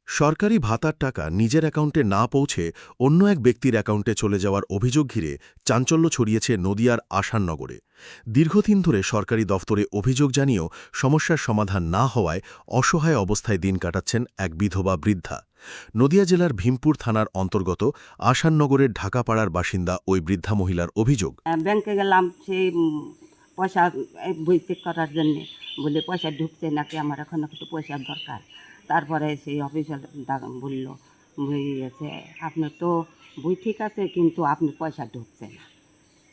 সরকারি ভাতার টাকা নিজের অ্যাকাউন্টে না পৌঁছে অন্য এক ব্যক্তির অ্যাকাউন্টে চলে যাওয়ার অভিযোগ ঘিরে চাঞ্চল্য ছড়িয়েছে নদিয়ার আসাননগরে। দীর্ঘদিন ধরে সরকারি দফতরে অভিযোগ জানিয়েও সমস্যার সমাধান না হওয়ায় অসহায় অবস্থায় দিন কাটাচ্ছেন এক বিধবা বৃদ্ধা। নদিয়া জেলার ভীমপুর থানার অন্তর্গত আসাননগরের ঢাকাপাড়ার বাসিন্দা ওই বৃদ্ধা মহিলার অভিযোগ। ব্যাংকে গেলাম সেই পয়সা বই চেক করার জন্যে, বলে পয়সা ঢুকছে নাকি, আমার এখন একটু পয়সার দরকার। তারপরে সেই অফিসার বলল, বই আছে আপনার তো বই ঠিক আছে, কিন্তু আপনার পয়সা ঢুকছে না।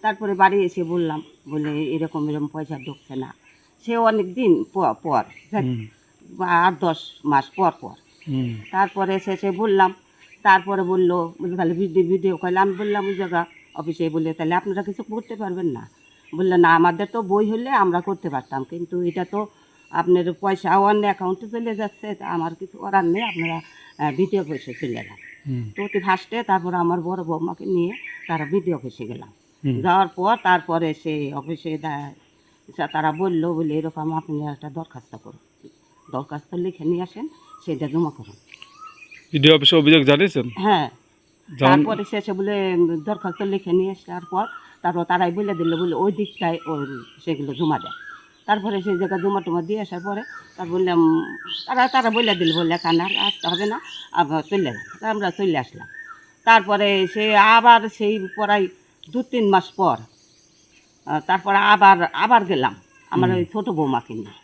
তারপরে বাড়ি এসে বললাম, বলে এরকম এরকম পয়সা ঢুকছে না। সে অনেক দিন পর 8-10 মাস পর পর তারপরে শেষে বললাম, তারপরে বললো তাহলে ভিডিও কল। আমি বললাম ওই জায়গা অফিসে, বলে তাহলে আপনারা কিছু করতে পারবেন না? বললো না, আমাদের তো বই হলে আমরা করতে পারতাম, কিন্তু এটা তো আপনার পয়সা অন্য অ্যাকাউন্টে চলে যাচ্ছে, তা আমার কিছু করার নেই, আপনারা ভিডিও অফিসে চলে যান। তো অতি ফার্স্টে তারপরে আমার বড় বৌমাকে নিয়ে তারা ভিডিও অফিসে গেলাম। যাওয়ার পর তারপরে সে অফিসে তারা বললো, বলে এরকম আপনি একটা দরখাস্ত করুন, দরখাস্ত লিখে নিয়ে আসেন, সেটা জমা করুন। ভিডিও অফিসে অভিযোগ জানিয়েছেন? হ্যাঁ, তারপরে শেষে বলে দরখাস্ত লিখে নিয়ে আসার পর তারপর তারাই বলে দিল, বলে ওই দিকটায় ওই সেগুলো জমা দেয়। তারপরে সেই জায়গায় জমা টমা দিয়ে আসার পরে তার বললাম, তারা বলে দিল, বললে এখানে আর আসতে হবে না, আবার চলে যান। আমরা চলে আসলাম। তারপরে সে আবার সেই পড়াই 2-3 মাস পর তারপরে আবার গেলাম আমার ওই ছোটো বৌমাকে নিয়ে,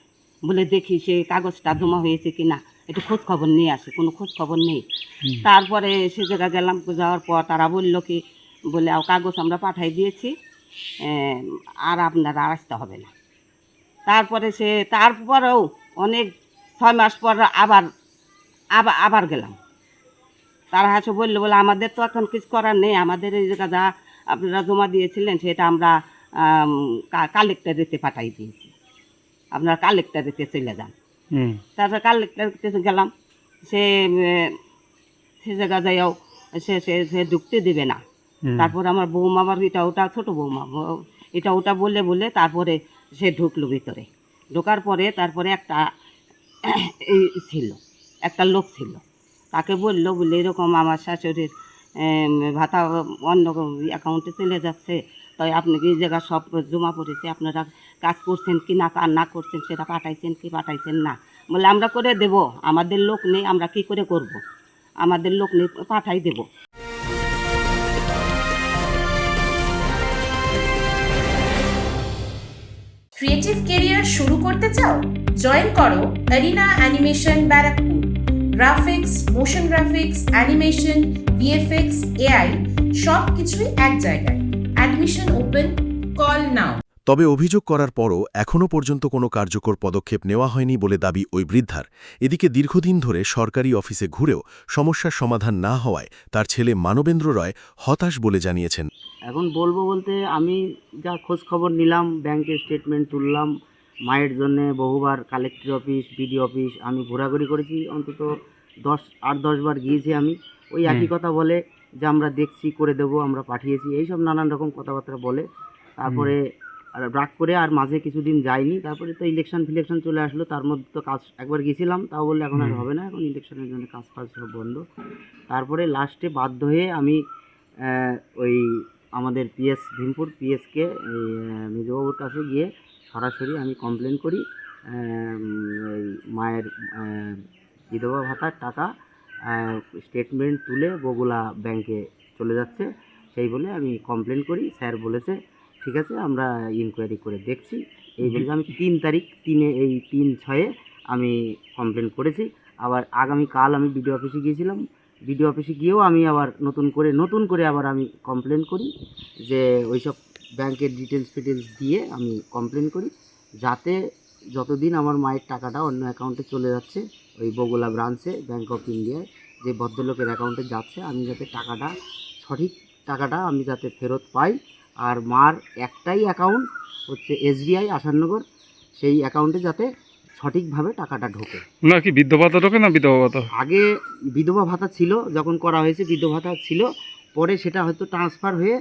বলে দেখি সে কাগজটা জমা হয়েছে কি না, একটু খোঁজ খবর নিয়ে আসে। কোনো খোঁজ খবর নেই। তারপরে সে জায়গায় গেলাম, যাওয়ার পর তারা বললো কি, বলে কাগজ আমরা পাঠাই দিয়েছি, আর আপনারা আসতে হবে না। তারপরে তারপরেও অনেক 6 মাস পর আবার আবার আবার গেলাম। তারা হাসে বললো, বলে আমাদের তো এখন কিছু করার নেই, আমাদের এই জায়গা যা আপনারা জমা দিয়েছিলেন সেটা আমরা কালেক্টর দিতে পাঠাই দিয়েছি, আপনারা কালেক্টর দিতে চলে যান। তারপরে কালেক্টর দিতে গেলাম, সে জায়গা যাইও সে ঢুকতে দেবে না। তারপর আমার বৌমা, আবার এটা ওটা ছোটো বৌমা, এটা ওটা বলে তারপরে সে ঢুকলো ভিতরে। ঢোকার পরে তারপরে একটা একটা লোক ছিল, তাকে বললো, বলে এরকম আমার শাশুড়ির ভাতা অন্য অ্যাকাউন্টে চলে যাচ্ছে, তাই আপনি এই জায়গা সব জমা পড়েছে, আপনারা কাজ করছেন কি না করছেন, সেটা পাঠাইছেন কি পাঠাইছেন না। বলে আমরা করে দেব, আমাদের লোক নেই, আমরা কি করে করব, আমাদের লোক নেই, পাঠাই দেব। ক্রিয়েটিভ কেরিয়ার শুরু করতে চাও? জয়েন করো arena animation Barrackpore. Graphics, motion graphics, animation, VFX, AI সব কিছুই এক জায়গায়। Admission open, call now. তবে অভিযোগ করার পরও এখনও পর্যন্ত কোনো কার্যকর পদক্ষেপ নেওয়া হয়নি বলে দাবি ওই বৃদ্ধার। এদিকে দীর্ঘদিন ধরে সরকারি অফিসে ঘুরেও সমস্যার সমাধান না হওয়ায় তার ছেলে মানবেন্দ্র রায় হতাশ বলে জানিয়েছেন। এখন বলবো বলতে, আমি যা খোঁজ খবর নিলাম, ব্যাংকের স্টেটমেন্ট তুললাম, মায়ের জন্য বহুবার কালেক্টর অফিস, বিডিও অফিস আমি ঘোরাঘুরি করেছি, অন্তত 8-10 বার গিয়েছি আমি। ওই একই কথা বলে যে আমরা দেখছি, করে দেবো, আমরা পাঠিয়েছি, এইসব নানান রকম কথাবার্তা বলে। তারপরে রাগ করে আর মাঝে কিছুদিন যায়নি। তারপরে তো ইলেকশন চলে আসলো, তার মধ্যে তো কাজ একবার গিয়েছিলাম, তাও বললে এখন আর হবে না, এখন ইলেকশনের জন্য কাজ সব বন্ধ। তারপরে লাস্টে বাধ্য হয়ে আমি ওই আমাদের ভীমপুর পিএসকে মেজবাবুর কাছে গিয়ে সরাসরি আমি কমপ্লেন করি। ওই মায়ের বিধবা ভাতার টাকা স্টেটমেন্ট তুলে বগুলা ব্যাংকে চলে যাচ্ছে, সেই বলে আমি কমপ্লেন করি। স্যার বলেছে ঠিক আছে, আমরা ইনকোয়ারি করে দেখছি। এই বলে আমি 3 তারিখ 3/6 আমি কমপ্লেন করেছি। আবার আগামীকাল আমি বিডিও অফিসে গিয়েছিলাম। বিডিও অফিসে গিয়েও আমি আবার নতুন করে আবার আমি কমপ্লেন করি, যে ওইসব ব্যাংকের ডিটেলস দিয়ে আমি কমপ্লেন করি, যাতে যতদিন আমার মায়ের টাকাটা অন্য অ্যাকাউন্টে চলে যাচ্ছে, ওই বগুলা ব্রাঞ্চে ব্যাংক অফ ইন্ডিয়ায় যে ভদ্রলোকের অ্যাকাউন্টে যাচ্ছে, আমি যাতে সঠিক টাকাটা আমি যাতে ফেরত পাই। আর মার একটাই অ্যাকাউন্ট হচ্ছে SBI আসাননগর, সেই অ্যাকাউন্টে যাতে সঠিকভাবে টাকাটা ঢোকে। না কি বৃদ্ধ ভাতা ঢোকে না বিধবা ভাতা? আগে বিধবা ভাতা ছিল, যখন করা হয়েছে বিধবা ভাতা ছিল, পরে সেটা হয়তো ট্রান্সফার হয়ে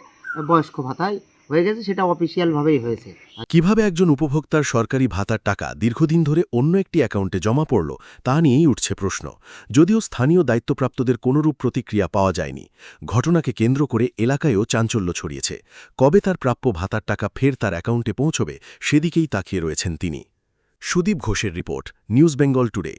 বয়স্ক ভাতায় হয়ে গেছে, সেটা অফিসিয়ালভাবেই হয়েছে। কিভাবে একজন উপভোক্তার সরকারি ভাতার টাকা দীর্ঘদিন ধরে অন্য একটি অ্যাকাউন্টে জমা পড়ল তা নিয়েই উঠছে প্রশ্ন, যদিও স্থানীয় দায়িত্বপ্রাপ্তদের কোনরূপ প্রতিক্রিয়া পাওয়া যায়নি। ঘটনাকে কেন্দ্র করে এলাকায়ও চাঞ্চল্য ছড়িয়েছে। কবে তার প্রাপ্য ভাতার টাকা ফের তার অ্যাকাউন্টে পৌঁছবে সেদিকেই তাকিয়ে রয়েছেন তিনি। সুদীপ ঘোষের report, news Bengal today.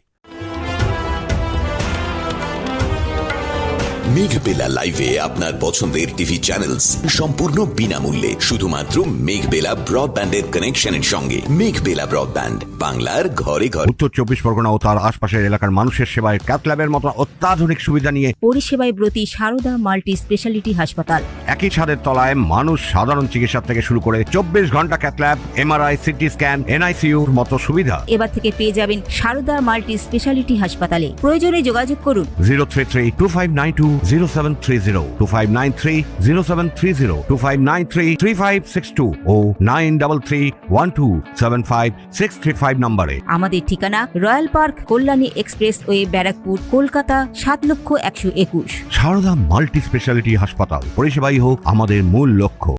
Meghbela লাইভে আপনার পছন্দের টিভি চ্যানেলস সম্পূর্ণ বিনামূল্যে শুধুমাত্র মেঘবেলা ব্রডব্যান্ডের কানেকশনের সঙ্গে। মেঘবেলা ব্রডব্যান্ড, বাংলার ঘরে ঘরে। উত্তর 24 পরগনা ও তার আশপাশের এলাকার মানুষের সেবায় ক্যাথল্যাবের মতো অত্যাধুনিক সুবিধা নিয়ে পরিষেবায় ব্রতী সারদা মাল্টি স্পেশালিটি হাসপাতাল। একই ছাদের তলায় মানুষ সাধারণ চিকিৎসা থেকে শুরু করে 24 ঘন্টা ক্যাথল্যাব, এমআরআই, সিটি স্ক্যান, এনআইসিইউর মতো সুবিধা এবার থেকে পেয়ে যাবেন সারদা মাল্টি স্পেশালিটি হাসপাতালে। প্রয়োজনে যোগাযোগ করুন 033-2592-0730, 2593-0730, 2593-3562 ও 9331275635 নম্বরে। আমাদের ঠিকানা royal park, Kalyani expressway, Barrackpore, Kolkata 7,121,000। Sarada multi speciality হাসপাতাল, পরিষেবাই হোক আমাদের মূল লক্ষ্য।